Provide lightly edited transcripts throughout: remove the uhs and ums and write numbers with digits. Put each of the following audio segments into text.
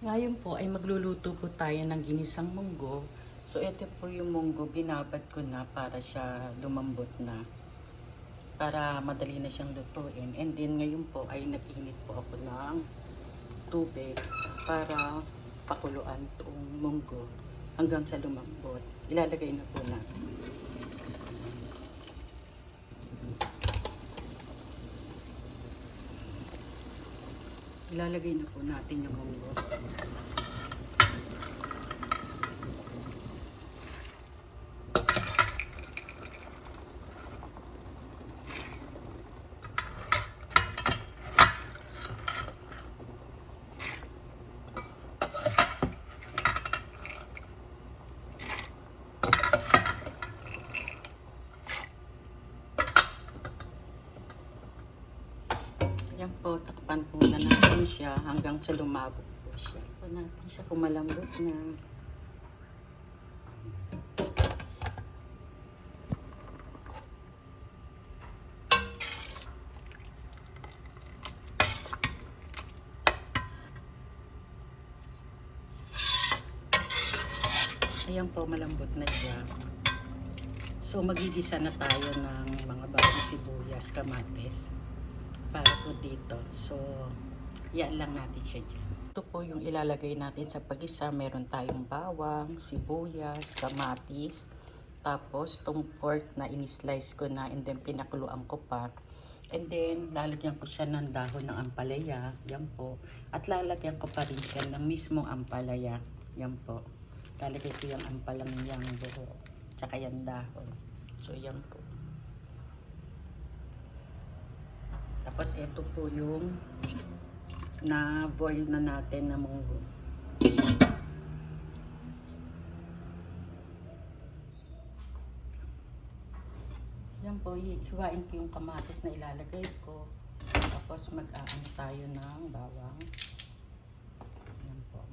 Ngayon po ay magluluto po tayo ng ginisang munggo. So ito po yung munggo, binabad ko na para siya lumambot na. Para madali na siyang lutuin. And then ngayon po ay nag-init po ako ng tubig para pakuluan itong munggo hanggang sa lumambot. Ilalagay na po natin. Ilalagay na po natin yung munggo. Yan po, takpan po na natin siya hanggang sa lumabot po siya. Takpan natin siya kung malambot na. Ayan po, malambot na siya. So, magigisa na tayo ng mga bagong sibuyas, kamatis para po dito. So, yan lang natin siya dyan. Ito po yung ilalagay natin sa pagisa. Meron tayong bawang, sibuyas, kamatis. Tapos, itong pork na in-slice ko na and then pinakuluan ko pa. And then, lalagyan ko siya ng dahon ng ampalaya. Yan po. At lalagyan ko pa rin siya ng mismong ampalaya. Yan po. Lalagay ko yung ampalang yang buho. Tsaka yung dahon. So, yan po. Tapos, ito po yung na-boil na natin na munggo. Yan po, hiwain ko yung kamatis na ilalagay ko. Tapos, mag-aano tayo ng bawang. Yan po.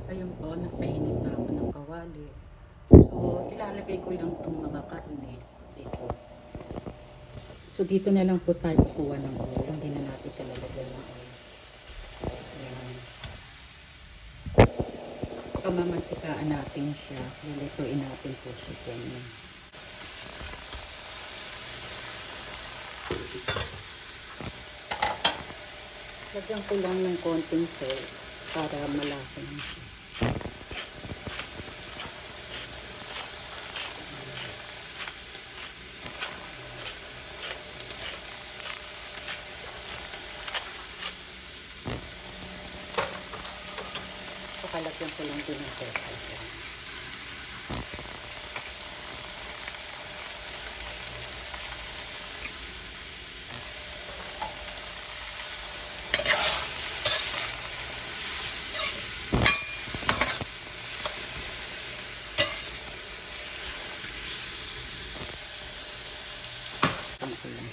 Ayun po, nagpainit na ako ng kawali. So, ilalagay ko lang itong mga karne dito. So, dito na lang po tayo kukuha ng oil. Hindi na natin siya lalagyan ng oil. Ayan. Pamamantikaan natin siya. Lulutuin natin po siya dyan. Lagyan ko lang ng konting salt para malasa na siya. Pakalagyan ko lang din ng pepper. Ko lang.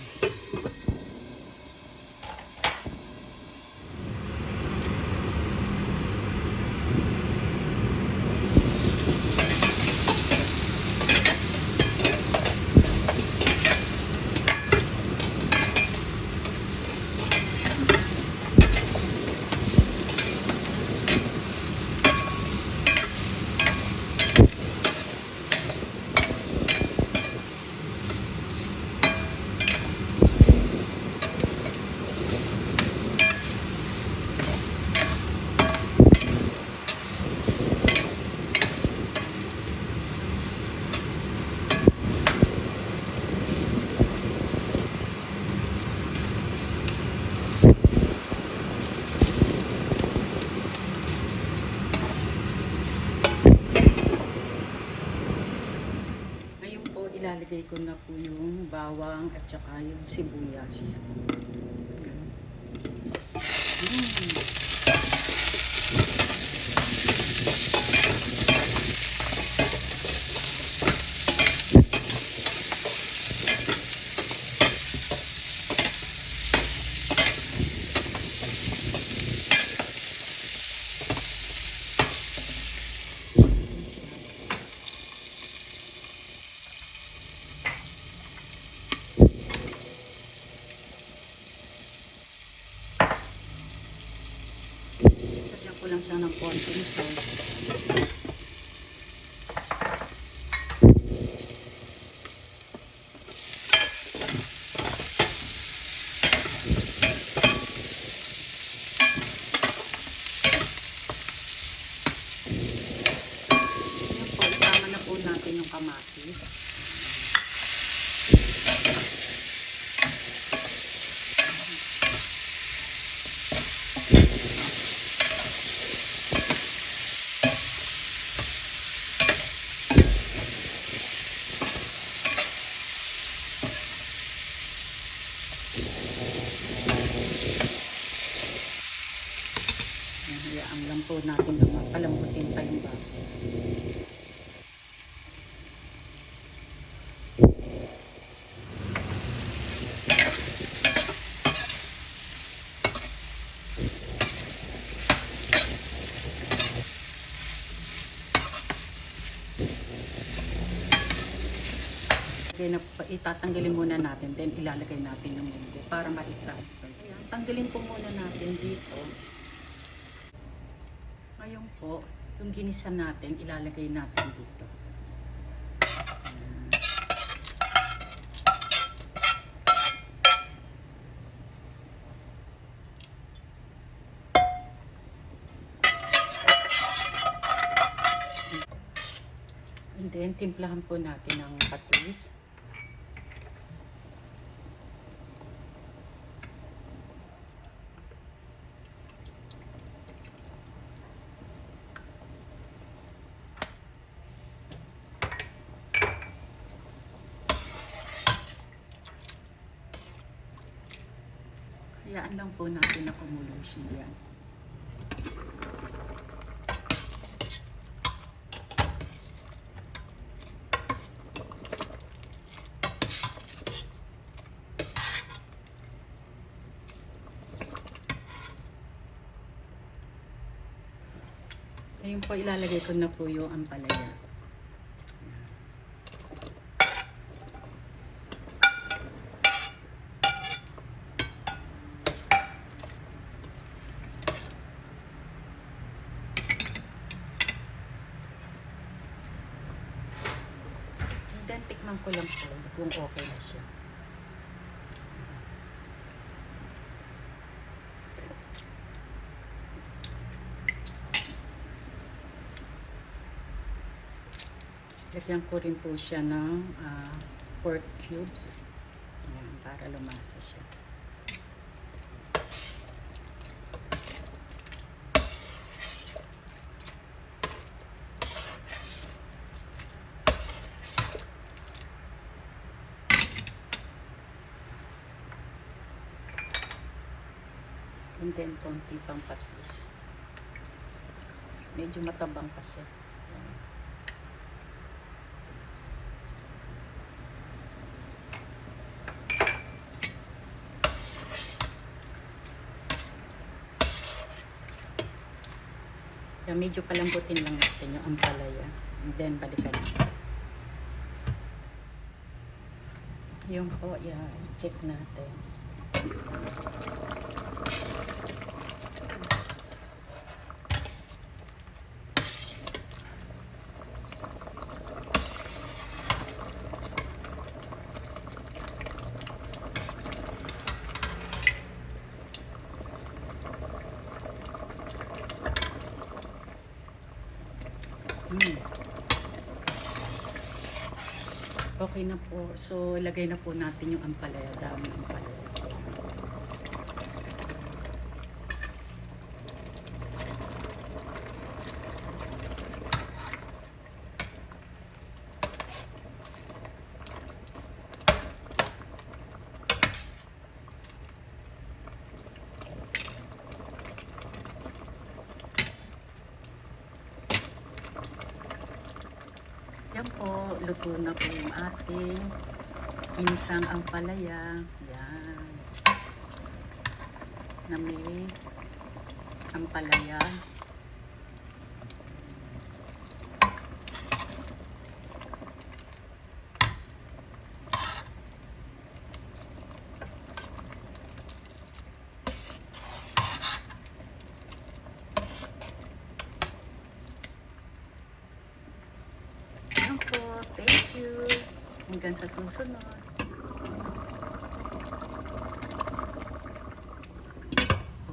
Ilalagay ko na po yung bawang at saka yung sibuyas. Sagyan ko lang siya ng konting salt. Isama na po natin yung kamatis. Hayaan lang po natin na mapalambutin pa yung bago. Kaya itatanggalin muna natin, then ilalagay natin yung munggo para ma-transfer. Tanggalin po muna natin dito. Ngayon po, yung ginisa natin, ilalagay natin dito. And then, timplahan po natin ng patis. Hayaan lang po natin na kumulo siya. Ngayon po ilalagay ko na po yung ampalaya. Then tikman ko lang po kung okay na siya. Lagyan ko rin po siya ng pork cubes. Ayan, para lumasa siya. And then, konti pang patis. Medyo matabang kasi. Ayan. Kaya medyo palambutin lang natin yung ampalaya. And then, balikan natin. Yung po, yeah, check natin. Okay na po. So, lagay na po natin yung ampalaya. Dami ampalaya. Yan po, luto na po yung ating ginisang ampalaya. Yan. Na may ampalaya. Yan po. Thank you. Hanggang sa susunod.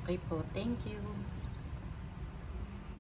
Okay po. Thank you.